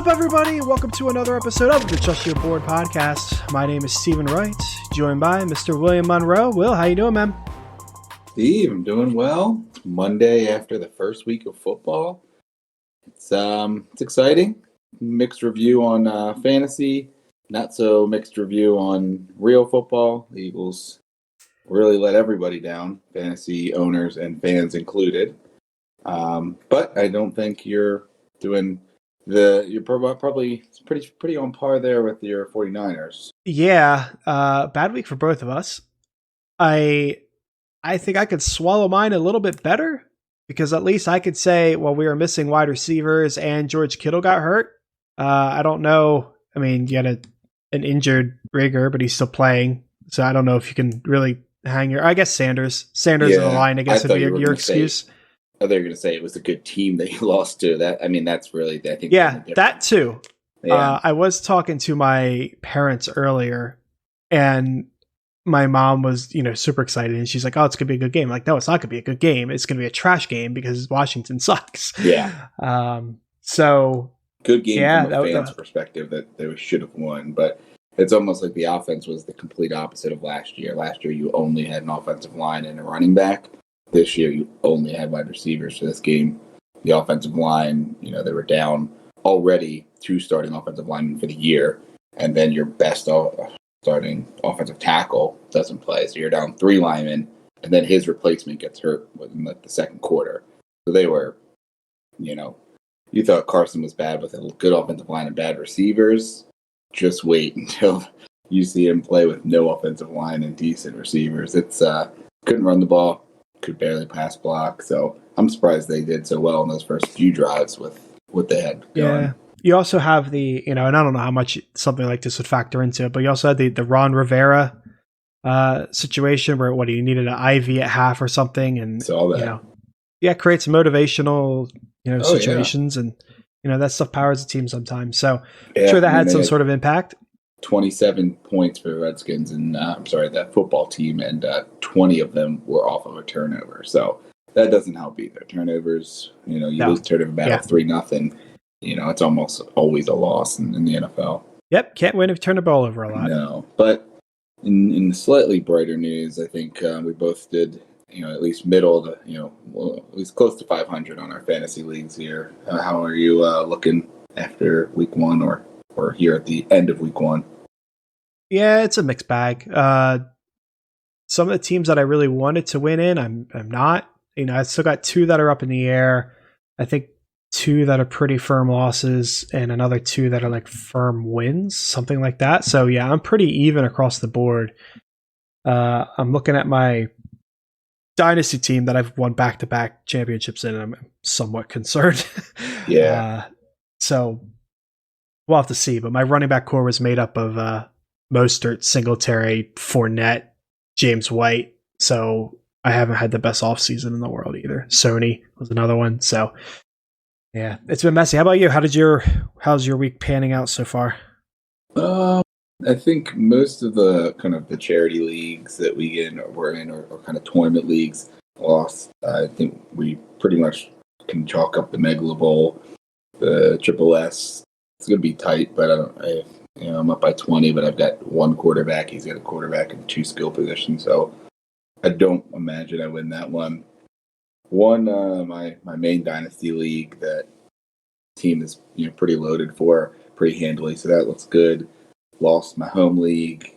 everybody? Welcome to another episode of the Trust Your Board podcast. My name is Stephen Wright, joined by Mr. William Monroe. Will, how you doing, man? Steve, I'm doing well. It's Monday after the first week of football. It's exciting. Mixed review on fantasy, not so mixed review on real football. The Eagles really let everybody down, fantasy owners and fans included. But I don't think you're doing you're probably pretty on par there with your 49ers. Yeah, bad week for both of us. I think I could swallow mine a little bit better because at least I could say, well, we were missing wide receivers and George Kittle got hurt. I don't know. I mean, you had an injured Rigger, but he's still playing. So I don't know if you can really hang I guess Sanders in the line, I guess would be your excuse. I thought you were going to say it was a good team that you lost to. That's really, I think. Yeah, that too. Yeah. I was talking to my parents earlier, and my mom was, super excited, and she's like, "Oh, it's gonna be a good game." I'm like, no, it's not gonna be a good game. It's gonna be a trash game because Washington sucks. Yeah. So good game from a fan's perspective that they should have won, but it's almost like the offense was the complete opposite of last year. Last year, you only had an offensive line and a running back. This year, you only had wide receivers for this game. The offensive line, they were down already 2 starting offensive linemen for the year, and then your best starting offensive tackle doesn't play. So you're down 3 linemen, and then his replacement gets hurt within the second quarter. So they were, you thought Carson was bad with a good offensive line and bad receivers. Just wait until you see him play with no offensive line and decent receivers. It's couldn't run the ball. Could barely pass block, so I'm surprised they did so well in those first few drives with what they had going. Yeah, you also have the, and I don't know how much something like this would factor into it, but you also had the Ron Rivera situation where you needed an IV at half or something, and creates motivational situations, and that stuff powers the team sometimes. So I'm sure that had some sort of impact. 27 points for the Redskins and that football team, and 20 of them were off of a turnover. So that doesn't help either. Turnovers, you lose turnover battle 3-0. It's almost always a loss in the NFL. Yep, can't win if you turn the ball over a lot. No, but in slightly brighter news, I think we both did, at least middle to, at least close to 500 on our fantasy leagues here. How are you looking after week 1 or here at the end of week 1? Yeah, it's a mixed bag. Some of the teams that I really wanted to win in, I'm not. I still got 2 that are up in the air. I think 2 that are pretty firm losses and another 2 that are like firm wins, something like that. So yeah, I'm pretty even across the board. I'm looking at my dynasty team that I've won back-to-back championships in, and I'm somewhat concerned. Yeah. So we'll have to see, but my running back core was made up of Mostert, Singletary, Fournette, James White. So I haven't had the best offseason in the world either. Sony was another one. So yeah, it's been messy. How about you? How's your week panning out so far? I think most of the kind of the charity leagues that we're in or kind of tournament leagues lost. I think we pretty much can chalk up the Megala Bowl, the Triple S. It's going to be tight, but I'm up by 20, but I've got 1 quarterback. He's got a quarterback and 2 skill positions, so I don't imagine I win that one. My main dynasty league, that team is pretty loaded for pretty handily, so that looks good. Lost my home league.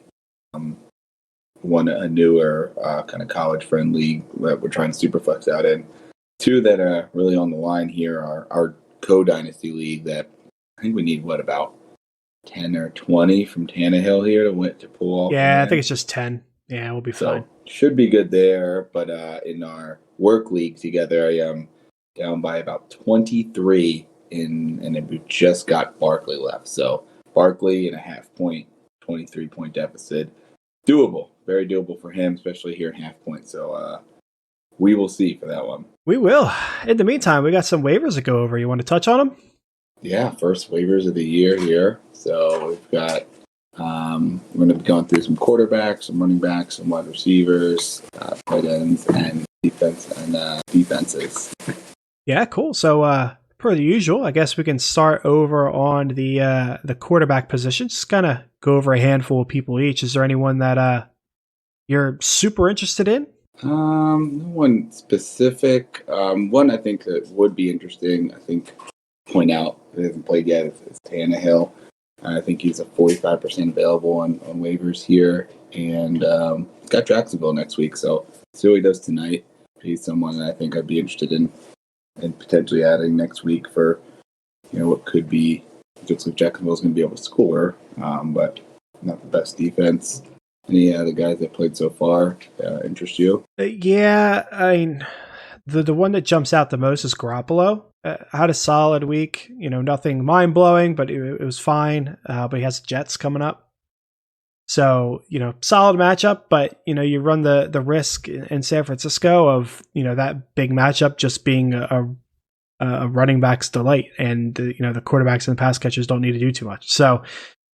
Won a newer kind of college friend league that we're trying to superflex out in. 2 that are really on the line here are our co-dynasty league that I think we need, about 10 or 20 from Tannehill here to pull off. Yeah, I think it's just 10. Yeah, we'll be fine. Should be good there. But in our work league together, I am down by about 23 and we just got Barkley left. So Barkley in a half point, 23-point deficit. Doable. Very doable for him, especially here in half point. So we will see for that one. We will. In the meantime, we got some waivers to go over. You want to touch on them? Yeah, first waivers of the year here. So we've got, we're going to be going through some quarterbacks, some running backs, some wide receivers, tight ends, and defenses. Yeah, cool. So per the usual, I guess we can start over on the quarterback position. Just kind of go over a handful of people each. Is there anyone that you're super interested in? No one specific. One I think that would be interesting. I think point out that hasn't played yet is Tannehill. I think he's a 45% available on waivers here, and got Jacksonville next week. So see what he does tonight. He's someone that I think I'd be interested in potentially adding next week for what could be. It looks like Jacksonville's going to be able to score, but not the best defense. Any other guys that played so far interest you? Yeah, I mean, the one that jumps out the most is Garoppolo. Had a solid week, nothing mind blowing, but it was fine. But he has Jets coming up, so solid matchup. But you run the risk in San Francisco of that big matchup just being a running back's delight, and the quarterbacks and the pass catchers don't need to do too much. So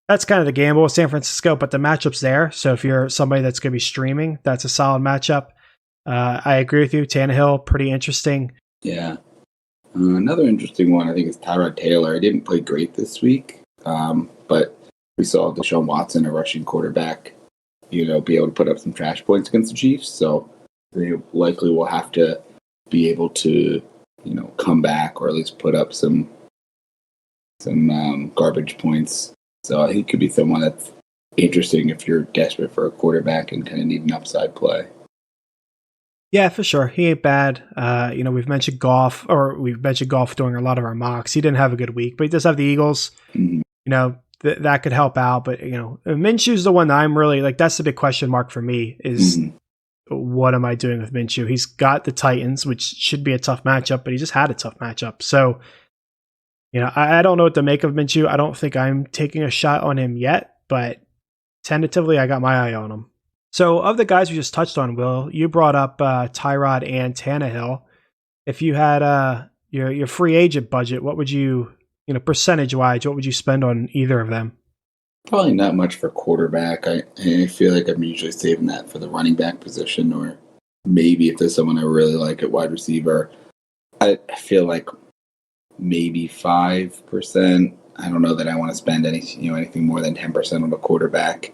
that's kind of the gamble with San Francisco, but the matchup's there. So if you're somebody that's going to be streaming, that's a solid matchup. I agree with you. Tannehill, pretty interesting. Yeah. Another interesting one, I think, is Tyrone Taylor. He didn't play great this week, but we saw Deshaun Watson, a rushing quarterback, be able to put up some trash points against the Chiefs. So they likely will have to be able to, come back or at least put up some garbage points. So he could be someone that's interesting if you're desperate for a quarterback and kind of need an upside play. Yeah, for sure. He ain't bad. We've mentioned Goff during a lot of our mocks. He didn't have a good week, but he does have the Eagles. Mm-hmm. That could help out. But, Minshew's the one that I'm really like, that's the big question mark for me is what am I doing with Minshew? He's got the Titans, which should be a tough matchup, but he just had a tough matchup. So, I don't know what to make of Minshew. I don't think I'm taking a shot on him yet, but tentatively I got my eye on him. So of the guys we just touched on, Will, you brought up Tyrod and Tannehill. If you had your free agent budget, what would you, percentage-wise, what would you spend on either of them? Probably not much for quarterback. I feel like I'm usually saving that for the running back position, or maybe if there's someone I really like at wide receiver. I feel like maybe 5%. I don't know that I want to spend anything more than 10% on a quarterback.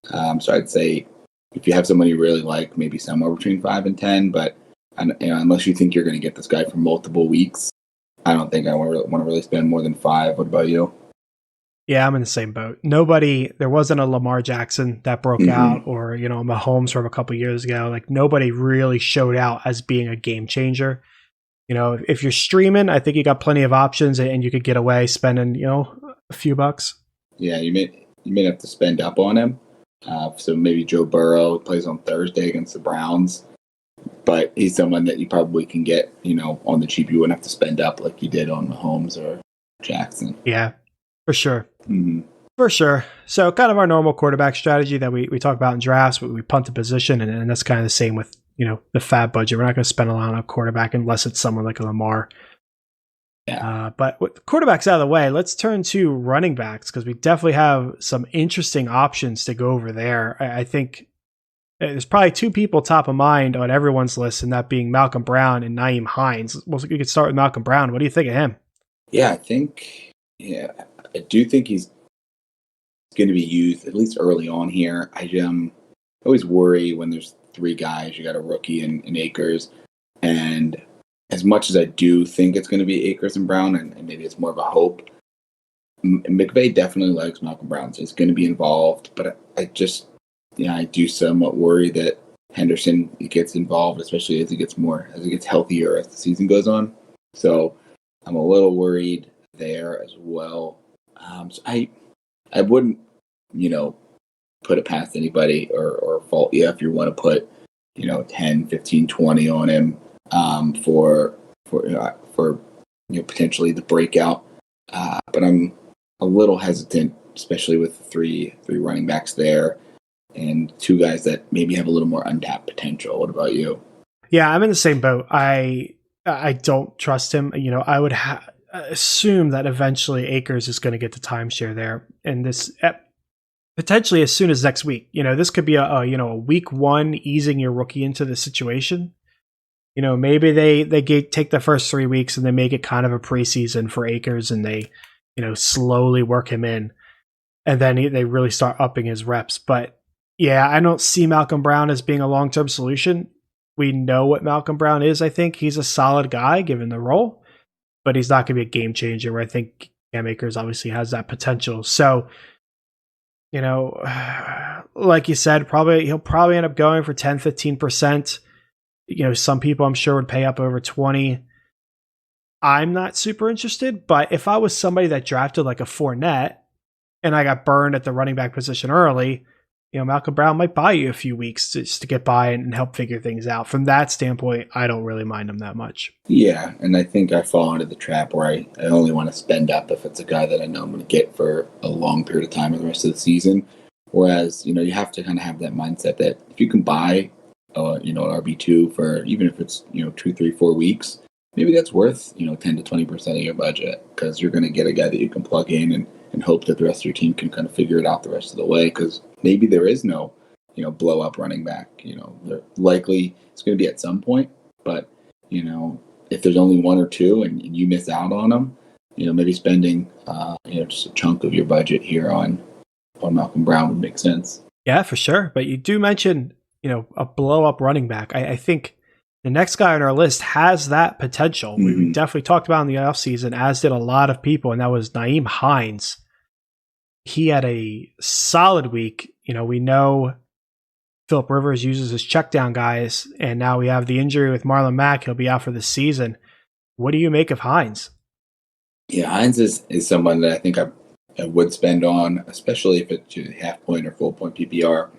So I'd say if you have somebody you really like, maybe somewhere between 5 and 10. But unless you think you're going to get this guy for multiple weeks, I don't think I want to really spend more than 5. What about you? Yeah, I'm in the same boat. There wasn't a Lamar Jackson that broke out, or Mahomes from a couple years ago. Like nobody really showed out as being a game changer. If you're streaming, I think you got plenty of options, and you could get away spending a few bucks. Yeah, you may have to spend up on him. So maybe Joe Burrow plays on Thursday against the Browns, but he's someone that you probably can get, on the cheap. You wouldn't have to spend up like you did on Mahomes or Jackson. Yeah, for sure. Mm-hmm. For sure. So kind of our normal quarterback strategy that we talk about in drafts, we punt the position, and that's kind of the same with, the fab budget. We're not going to spend a lot on a quarterback unless it's someone like a Lamar. Yeah. But with quarterbacks out of the way, let's turn to running backs, because we definitely have some interesting options to go over there. I think there's probably 2 people top of mind on everyone's list, and that being Malcolm Brown and Nyheim Hines. Well, we could start with Malcolm Brown. What do you think of him? Yeah, I do think he's going to be used at least early on here. I always worry when there's 3 guys. You got a rookie in Akers, and as much as I do think it's going to be Akers and Brown, and maybe it's more of a hope, McVay definitely likes Malcolm Brown, so he's going to be involved. But I do somewhat worry that Henderson gets involved, especially as he gets healthier as the season goes on. So I'm a little worried there as well. So I wouldn't, put it past anybody or fault you if you want to put, 10, 15, 20 on him for potentially the breakout. But I'm a little hesitant, especially with the three running backs there and 2 guys that maybe have a little more untapped potential. What about you? Yeah, I'm in the same boat. I don't trust him. I would assume that eventually Akers is going to get the timeshare there, and this potentially as soon as next week. This could be a week 1 easing your rookie into the situation. Maybe they take the first 3 weeks and they make it kind of a preseason for Akers, and they, slowly work him in, and then they really start upping his reps. But yeah, I don't see Malcolm Brown as being a long-term solution. We know what Malcolm Brown is. I think he's a solid guy given the role, but he's not going to be a game changer. Where I think Cam Akers obviously has that potential. So, like you said, he'll probably end up going for 10, 15%. Some people I'm sure would pay up over 20. I'm not super interested, but if I was somebody that drafted like a Fournette and I got burned at the running back position early, Malcolm Brown might buy you a few weeks just to get by and help figure things out. From that standpoint, I don't really mind him that much. Yeah, and I think I fall into the trap where I only want to spend up if it's a guy that I know I'm going to get for a long period of time or the rest of the season. Whereas, you have to kind of have that mindset that if you can buy, an RB2 for, even if it's, 2, 3, 4 weeks, maybe that's worth, 10 to 20% of your budget, because you're going to get a guy that you can plug in and hope that the rest of your team can kind of figure it out the rest of the way, because maybe there is no, blow up running back. They're likely it's going to be at some point, but, if there's only one or two and you miss out on them, maybe spending, just a chunk of your budget here on Malcolm Brown would make sense. Yeah, for sure. But you do mention, a blow up running back. I think the next guy on our list has that potential. Mm-hmm. We definitely talked about in the offseason, as did a lot of people, and that was Nyheim Hines. He had a solid week. We know Phillip Rivers uses his check down guys, and now we have the injury with Marlon Mack. He'll be out for the season. What do you make of Hines? Yeah, Hines is someone that I think I would spend on, especially if it's a half point or full point PPR.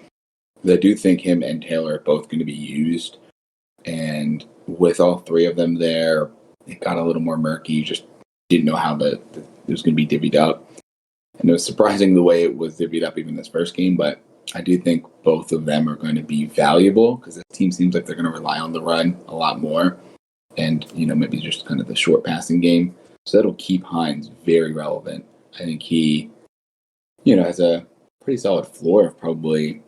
I do think him and Taylor are both going to be used. And with all three of them there, it got a little more murky. You just didn't know how it was going to be divvied up. And it was surprising the way it was divvied up even this first game, but I do think both of them are going to be valuable because the team seems like they're going to rely on the run a lot more and, maybe just kind of the short passing game. So that'll keep Hines very relevant. I think he, has a pretty solid floor of probably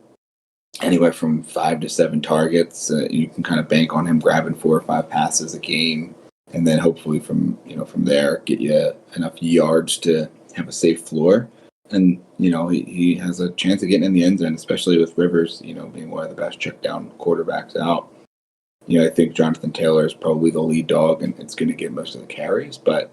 anywhere from 5 to 7 targets. You can kind of bank on him grabbing 4 or 5 passes a game, and then hopefully from there get you enough yards to have a safe floor. And he has a chance of getting in the end zone, especially with Rivers, being one of the best check down quarterbacks out. I think Jonathan Taylor is probably the lead dog, and it's going to get most of the carries. But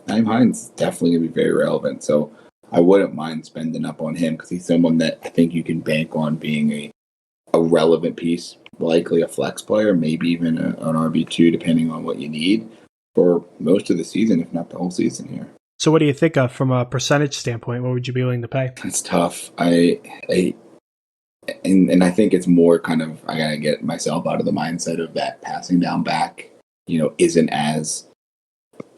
Nyheim Hines is definitely going to be very relevant. So I wouldn't mind spending up on him because he's someone that I think you can bank on being a relevant piece, likely a flex player, maybe even an RB2, depending on what you need for most of the season, if not the whole season here. So what do you think of from a percentage standpoint? What would you be willing to pay? It's tough. And I think it's more kind of, I got to get myself out of the mindset of that passing down back, isn't as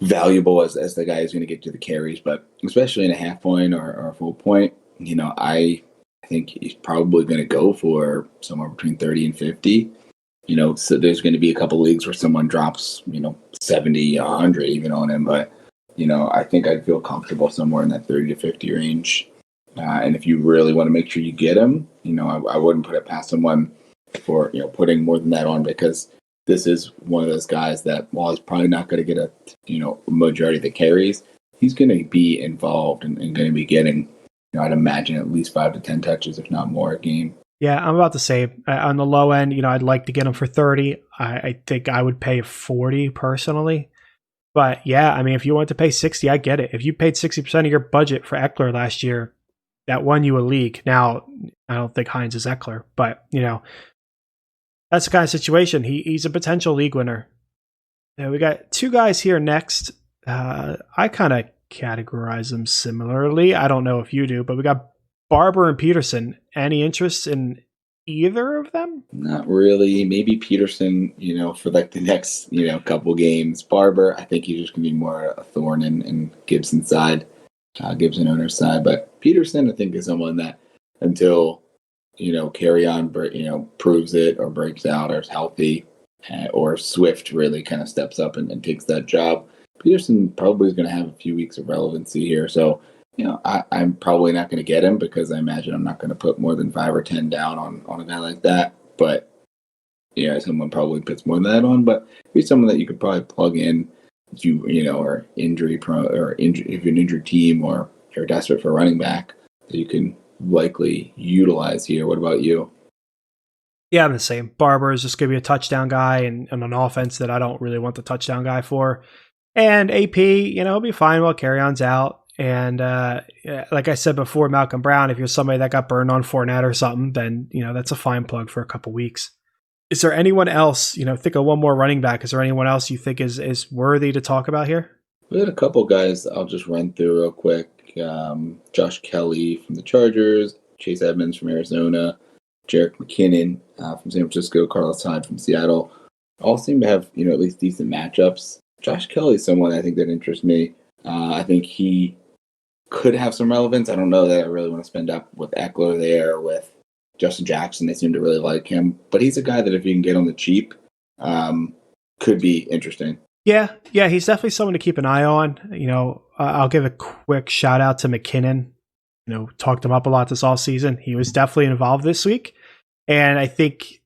valuable as the guy who's going to get to the carries, but especially in a half point or a full point, I think he's probably going to go for somewhere between 30 and 50. So there's going to be a couple leagues where someone drops, 70, 100 even on him. But, I think I'd feel comfortable somewhere in that 30 to 50 range. And if you really want to make sure you get him, I wouldn't put it past someone for, putting more than that on, because this is one of those guys that, while he's probably not going to get a majority of the carries, he's going to be involved and going to be getting, I'd imagine at least 5 to 10 touches, if not more, a game. Yeah, I'm about to say on the low end, I'd like to get him for 30. I think I would pay 40 personally. But yeah, I mean, if you want to pay 60, I get it. If you paid 60% of your budget for Eckler last year, that won you a league. Now, I don't think Hines is Eckler, but that's the kind of situation. He's a potential league winner. We got 2 guys here next. I kind of categorize them similarly. I don't know if you do, but we got Barber and Peterson. Any interest in either of them? Not really. Maybe Peterson, for like the next, couple games. Barber, I think he's just going to be more a thorn in Gibson's side, Gibson owner's side. But Peterson, I think, is someone that until, carry on, proves it or breaks out or is healthy, or Swift really kind of steps up and takes that job, Peterson probably is going to have a few weeks of relevancy here. So, I'm probably not going to get him because I imagine I'm not going to put more than 5 or 10 down on a guy like that. But, someone probably puts more than that on, but he's someone that you could probably plug in if or injury prone or if you're an injured team or you're desperate for a running back that you can likely utilize here. What about you? Yeah, I'm the same. Barber is just going to be a touchdown guy and an offense that I don't really want the touchdown guy for. And AP, he'll be fine while Carry-On's out. And like I said before, Malcolm Brown, if you're somebody that got burned on Fournette or something, then, that's a fine plug for a couple weeks. Is there anyone else, think of one more running back. Is there anyone else you think is worthy to talk about here? We had a couple guys I'll just run through real quick. Josh Kelly from the Chargers, Chase Edmonds from Arizona, Jerick McKinnon from San Francisco, Carlos Hyde from Seattle. All seem to have, at least decent matchups. Josh Kelly is someone I think that interests me. I think he could have some relevance. I don't know that I really want to spend up with Eckler there, with Justin Jackson. They seem to really like him. But he's a guy that if you can get on the cheap, could be interesting. Yeah, he's definitely someone to keep an eye on. I'll give a quick shout out to McKinnon. Talked him up a lot this offseason. He was definitely involved this week. And I think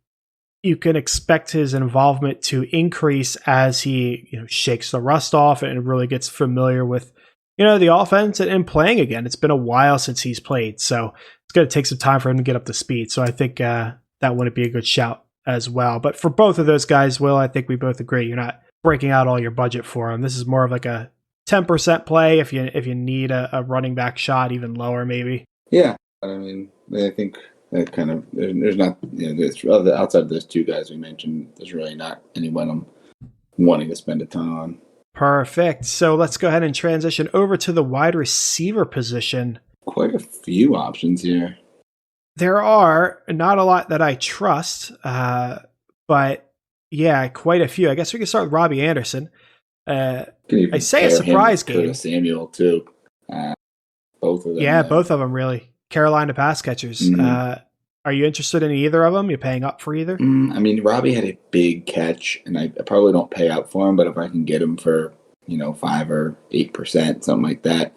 you can expect his involvement to increase as he shakes the rust off and really gets familiar with the offense and playing again. It's been a while since he's played, so it's going to take some time for him to get up to speed. So I think that wouldn't be a good shout as well. But for both of those guys, Will, I think we both agree you're not breaking out all your budget for him. This is more of like a 10% play if you need a running back shot, even lower maybe. Yeah, I mean, I think that kind of there's not outside of those two guys we mentioned, there's really not anyone I'm wanting to spend a ton on. Perfect. So let's go ahead and transition over to the wide receiver position. Quite a few options here. There are not a lot that I trust, but yeah, quite a few. I guess we can start with Robbie Anderson. I say a surprise game. Curtis Samuel too. Both of them. Yeah, both of them really. Carolina pass catchers. Mm-hmm. Are you interested in either of them? You're paying up for either? I mean, Robbie had a big catch, and I probably don't pay up for him, but if I can get him for 5 or 8%, something like that,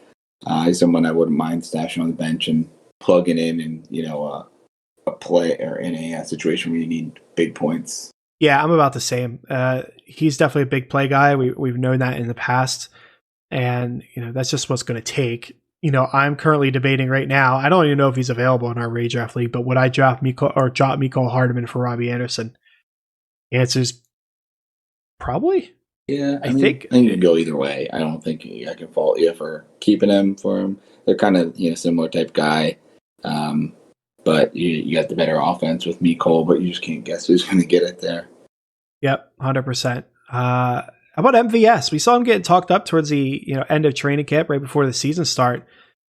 he's someone I wouldn't mind stashing on the bench and plugging in a play or in a situation where you need big points. Yeah, I'm about the same. He's definitely a big play guy. We've known that in the past, and that's just what's going to take. I'm currently debating right now. I don't even know if he's available in our redraft league, but would I drop Mecole Hardman for Robbie Anderson? The answer's probably. Yeah, I think you can go either way. I don't think I can fault you for keeping him for him. They're kind of similar type guy, but you got the better offense with Mecole, but you just can't guess who's going to get it there. Yep, 100%. How about MVS? We saw him getting talked up towards the end of training camp, right before the season start.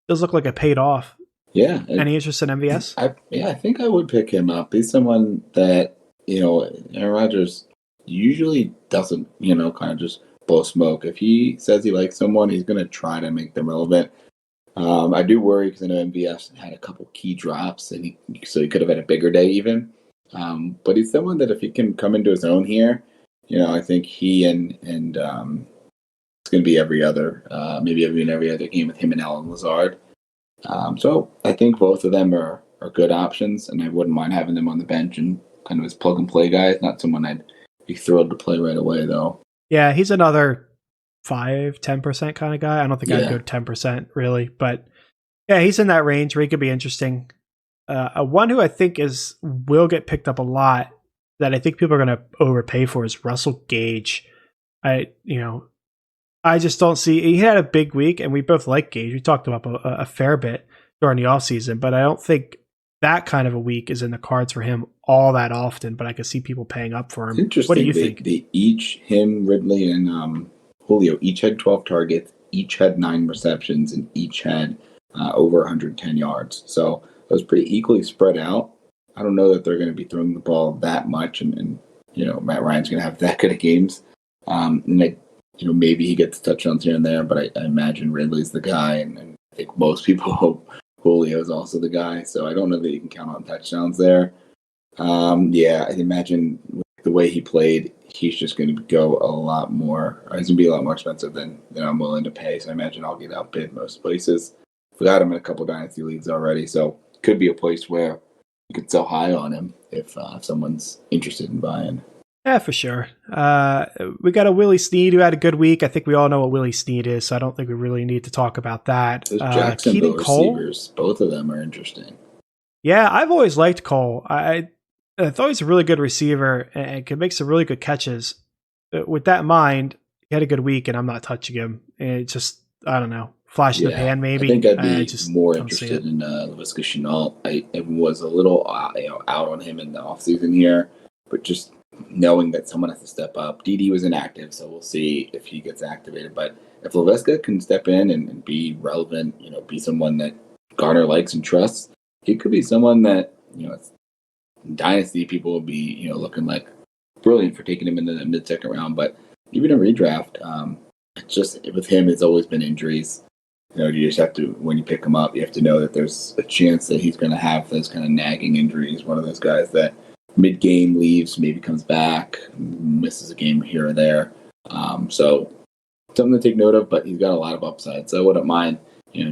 Does look like it paid off. Yeah. Any interest in MVS? I think I would pick him up. He's someone that Aaron Rodgers usually doesn't kind of just blow smoke. If he says he likes someone, he's going to try to make them relevant. I do worry because I know MVS had a couple key drops, and so he could have had a bigger day even. But he's someone that if he can come into his own here, I think he and it's going to be every other game with him and Allen Lazard. So I think both of them are good options, and I wouldn't mind having them on the bench and kind of as plug and play guys. Not someone I'd be thrilled to play right away though. Yeah, he's another 5-10% kind of guy. I don't think I'd go 10% really, but yeah, he's in that range where he could be interesting. One who I think will get picked up a lot that I think people are going to overpay for is Russell Gage. I just don't see. He had a big week, and we both like Gage. We talked about a fair bit during the offseason, but I don't think that kind of a week is in the cards for him all that often. But I can see people paying up for him. Interesting. What do you think? They each, him, Ridley, and Julio, each had 12 targets, each had 9 receptions, and each had over 110 yards. So it was pretty equally spread out. I don't know that they're going to be throwing the ball that much, and Matt Ryan's going to have that good of games. Maybe he gets touchdowns here and there, but I imagine Ridley's the guy, and I think most people hope Julio is also the guy. So I don't know that you can count on touchdowns there. I imagine the way he played, he's just going to go a lot more. He's going to be a lot more expensive than I'm willing to pay. So I imagine I'll get outbid most places. I've got him in a couple dynasty leagues already, so could be a place where you could sell high on him if someone's interested in buying. Yeah, for sure. We got a Willy Sneed who had a good week. I think we all know what Willy Sneed is, so I don't think we really need to talk about that. Those Jacksonville receivers, both of them are interesting. Yeah, I've always liked Cole. I thought he's a really good receiver and can make some really good catches. With that in mind, he had a good week, and I'm not touching him. It just, I don't know, flash in the pan maybe. I think I'd be more interested in Laviska Shenault. I was a little out on him in the offseason here, but just knowing that someone has to step up. DD was inactive, so we'll see if he gets activated. But if Laviska can step in and be relevant, be someone that Garner likes and trusts, he could be someone that, dynasty people will be, looking like brilliant for taking him into the mid-second round. But even a redraft, it's just with him, it's always been injuries. You just have to, when you pick him up, you have to know that there's a chance that he's going to have those kind of nagging injuries. One of those guys that mid-game leaves, maybe comes back, misses a game here or there. So something to take note of, but he's got a lot of upside. So I wouldn't mind,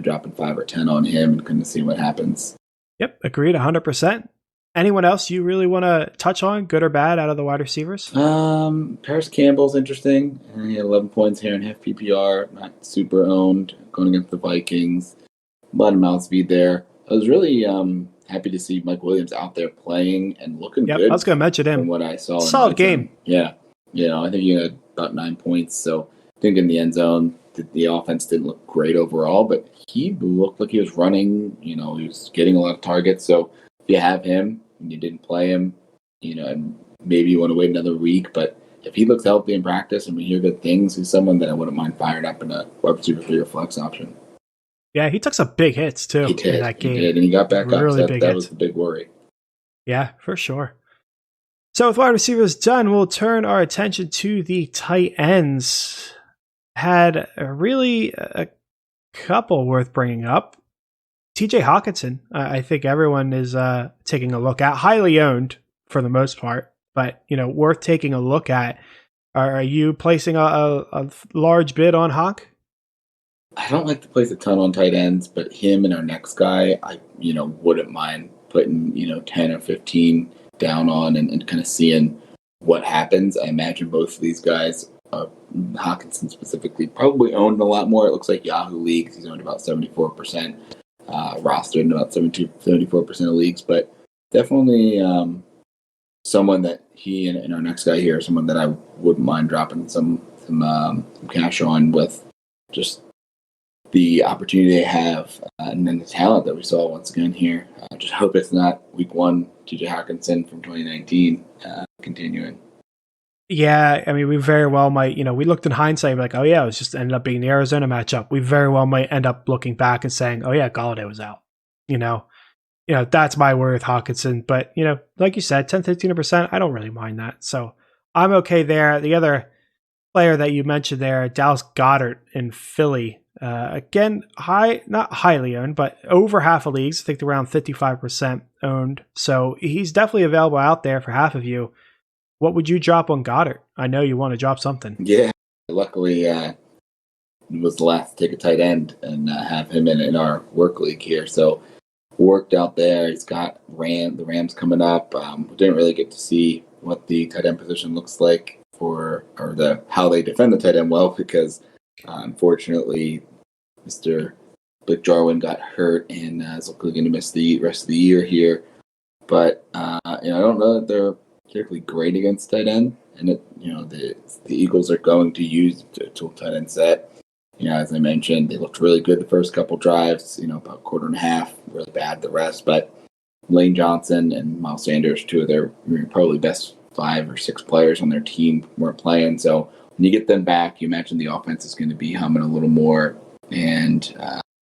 dropping 5 or 10 on him and kind of see what happens. Yep, agreed 100%. Anyone else you really want to touch on, good or bad, out of the wide receivers? Paris Campbell's interesting. He had 11 points here in half PPR, not super owned, going against the Vikings. A lot of mouth speed there. I was really happy to see Mike Williams out there playing and looking good. I was going to mention him. From what I saw. Solid game. Yeah. I think he had about 9 points. So I think in the end zone, the offense didn't look great overall, but he looked like he was running. He was getting a lot of targets. So if you have him and you didn't play him, and maybe you want to wait another week, but if he looks healthy in practice and we hear good things, he's someone that I wouldn't mind firing up in a wide receiver for your flex option. Yeah, he took some big hits, too, in that game. He did, and he got back really up. So that was the big worry. Yeah, for sure. So with wide receivers done, we'll turn our attention to the tight ends. Had a couple worth bringing up. TJ Hawkinson, I think everyone is taking a look at. Highly owned for the most part, but worth taking a look at. Are you placing a large bid on Hawk? I don't like to place a ton on tight ends, but him and our next guy, I wouldn't mind putting 10 or 15 down on and kind of seeing what happens. I imagine both of these guys, Hawkinson specifically, probably owned a lot more. It looks like Yahoo leagues, he's owned about 74%, rostered in about 74% of leagues, but definitely someone that he and our next guy here are someone that I wouldn't mind dropping some cash on with just the opportunity they have and then the talent that we saw once again here. I just hope it's not week 1 TJ Hawkinson from 2019 continuing. Yeah, I mean, we very well might, we looked in hindsight, like, oh yeah, it was just ended up being the Arizona matchup. We very well might end up looking back and saying, oh yeah, Galladay was out. That's my worry with Hawkinson. But, like you said, 10, 15%, I don't really mind that. So I'm okay there. The other player that you mentioned there, Dallas Goedert in Philly. Again, not highly owned, but over half of leagues. I think around 55% owned. So he's definitely available out there for half of you. What would you drop on Goddard? I know you want to drop something. Yeah, luckily was the last to take a tight end and have him in our work league here. So worked out there. He's got the Rams coming up. We didn't really get to see what the tight end position looks like how they defend the tight end well because unfortunately Mr. Blake Jarwin got hurt and is likely going to miss the rest of the year here. But I don't know that they're particularly great against tight end, and the Eagles are going to use the tool tight end set. As I mentioned, they looked really good the first couple drives. About a quarter and a half, really bad the rest. But Lane Johnson and Miles Sanders, 2 of their probably best 5 or 6 players on their team, weren't playing. So when you get them back, you imagine the offense is going to be humming a little more, and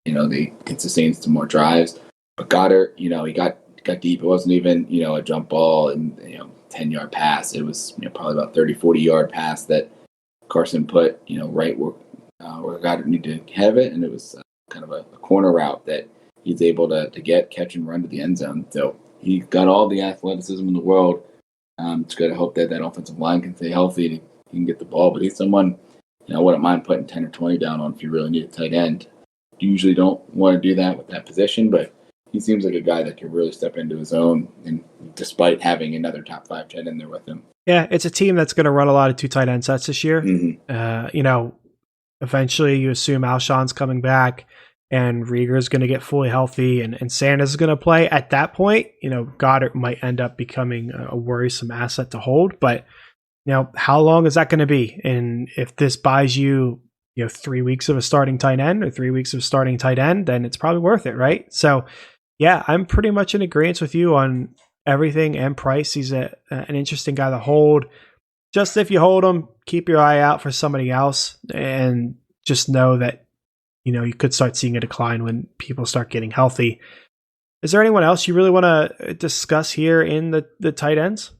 they can sustain some more drives. But Goddard, he got deep. It wasn't even a jump ball and 10-yard pass. It was probably about 30-40-yard pass that Carson put right where Goddard needed to have it, and it was kind of a corner route that he's able to catch and run to the end zone. So he got all the athleticism in the world. Just got to hope that offensive line can stay healthy and he can get the ball. But he's someone I wouldn't mind putting 10 or 20 down on if you really need a tight end. You usually don't want to do that with that position, but he seems like a guy that can really step into his own, and despite having another top 5 tight end there with him. Yeah, it's a team that's going to run a lot of 2 tight end sets this year. Mm-hmm. Eventually you assume Alshon's coming back and Rieger's going to get fully healthy and Sanders is going to play. At that point, Goddard might end up becoming a worrisome asset to hold. But, how long is that going to be? And if this buys you, 3 weeks of a starting tight end or 3 weeks of starting tight end, then it's probably worth it, right? So, yeah, I'm pretty much in agreement with you on everything and price. He's an interesting guy to hold. Just if you hold him, keep your eye out for somebody else and just know that, you could start seeing a decline when people start getting healthy. Is there anyone else you really want to discuss here in the tight ends?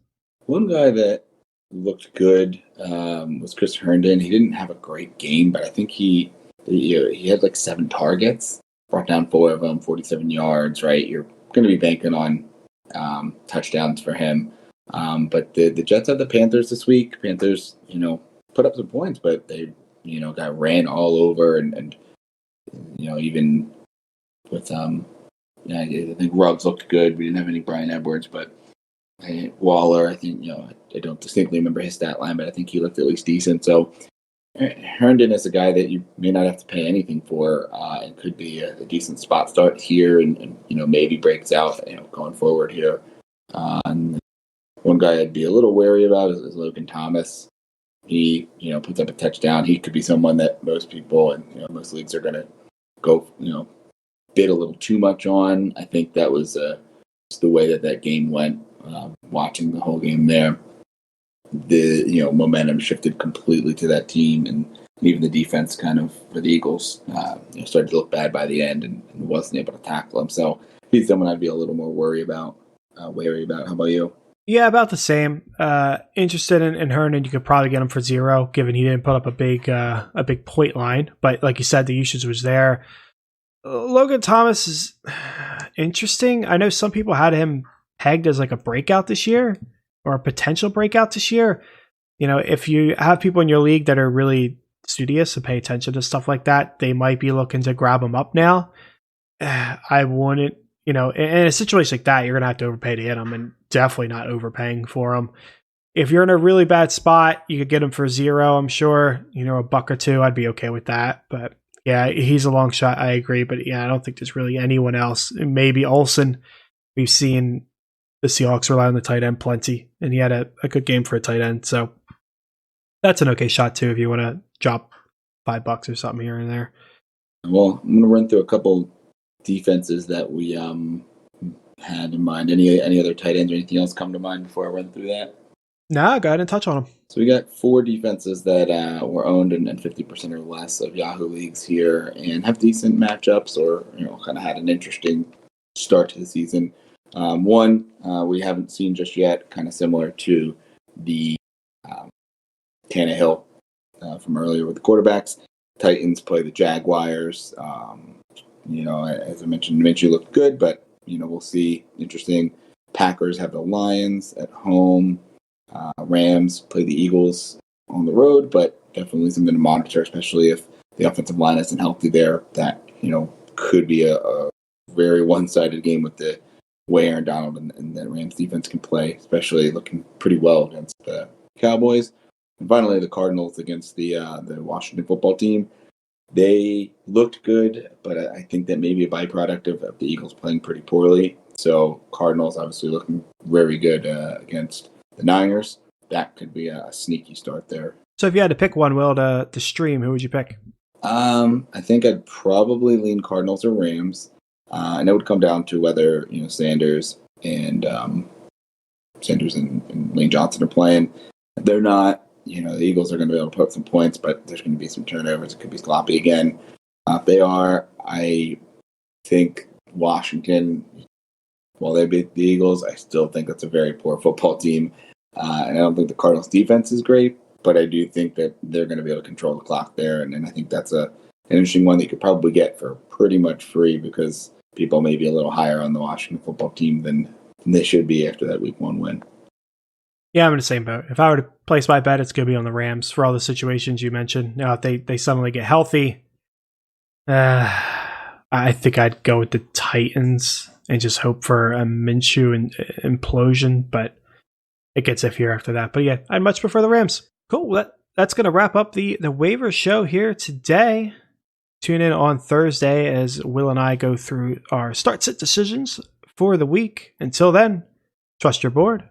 One guy that looked good was Chris Herndon. He didn't have a great game, but I think he had like 7 targets, brought down 4 of them, 47 yards, right? You're going to be banking on touchdowns for him. But the Jets have the Panthers this week. Panthers, put up some points, but they, got ran all over and even with, I think Ruggs looked good. We didn't have any Brian Edwards, but Waller, I think, I don't distinctly remember his stat line, but I think he looked at least decent. So Herndon is a guy that you may not have to pay anything for. It could be a decent spot start here and maybe breaks out, going forward here. And one guy I'd be a little wary about is Logan Thomas. He, puts up a touchdown. He could be someone that most people and most leagues are going to go, bid a little too much on. I think that was just the way that game went. Watching the whole game there, the momentum shifted completely to that team, and even the defense kind of for the Eagles started to look bad by the end and wasn't able to tackle him. So he's someone I'd be a little more wary about. How about you? Yeah, about the same. Interested in Herndon. You could probably get him for 0, given he didn't put up a big point line. But like you said, the usage was there. Logan Thomas is interesting. I know some people had him pegged as like a breakout this year or a potential breakout this year. If you have people in your league that are really studious and pay attention to stuff like that, they might be looking to grab him up now. I wouldn't. In a situation like that, you're going to have to overpay to hit him and definitely not overpaying for him. If you're in a really bad spot, you could get him for 0, I'm sure. $1 or 2, I'd be okay with that. But yeah, he's a long shot. I agree. But yeah, I don't think there's really anyone else. Maybe Olsen. We've seen the Seahawks rely on the tight end plenty, and he had a good game for a tight end. So that's an okay shot too if you want to drop $5 or something here and there. Well, I'm going to run through a couple defenses that we had in mind. Any other tight ends or anything else come to mind before I run through that? Nah, go ahead and touch on them. So we got 4 defenses that were owned in 50% or less of Yahoo leagues here and have decent matchups or kind of had an interesting start to the season. One we haven't seen just yet, kind of similar to the Tannehill from earlier with the quarterbacks. Titans play the Jaguars. As I mentioned, Minshew looked good, but we'll see. Interesting. Packers have the Lions at home. Rams play the Eagles on the road, but definitely something to monitor, especially if the offensive line isn't healthy there. That could be a very one-sided game with the way Aaron Donald and the Rams defense can play, especially looking pretty well against the Cowboys. And finally, the Cardinals against the Washington football team. They looked good, but I think that may be a byproduct of the Eagles playing pretty poorly. So Cardinals obviously looking very good against the Niners. That could be a sneaky start there. So if you had to pick one, Will, to stream, who would you pick? I think I'd probably lean Cardinals or Rams. And it would come down to whether Sanders and Lane Johnson are playing. If they're not, the Eagles are going to be able to put up some points, but there's going to be some turnovers. It could be sloppy again. If they are, I think Washington, while they beat the Eagles, I still think that's a very poor football team. And I don't think the Cardinals' defense is great, but I do think that they're going to be able to control the clock there. And I think that's an interesting one that you could probably get for pretty much free because people may be a little higher on the Washington football team than they should be after that Week 1 win. Yeah, I'm in the same boat. If I were to place my bet, it's going to be on the Rams for all the situations you mentioned. Now, if they suddenly get healthy, I think I'd go with the Titans. and just hope for a Minshew implosion, but it gets iffier after that. But yeah, I much prefer the Rams. Cool. That's going to wrap up the waiver show here today. Tune in on Thursday as Will and I go through our start sit decisions for the week. Until then, trust your board.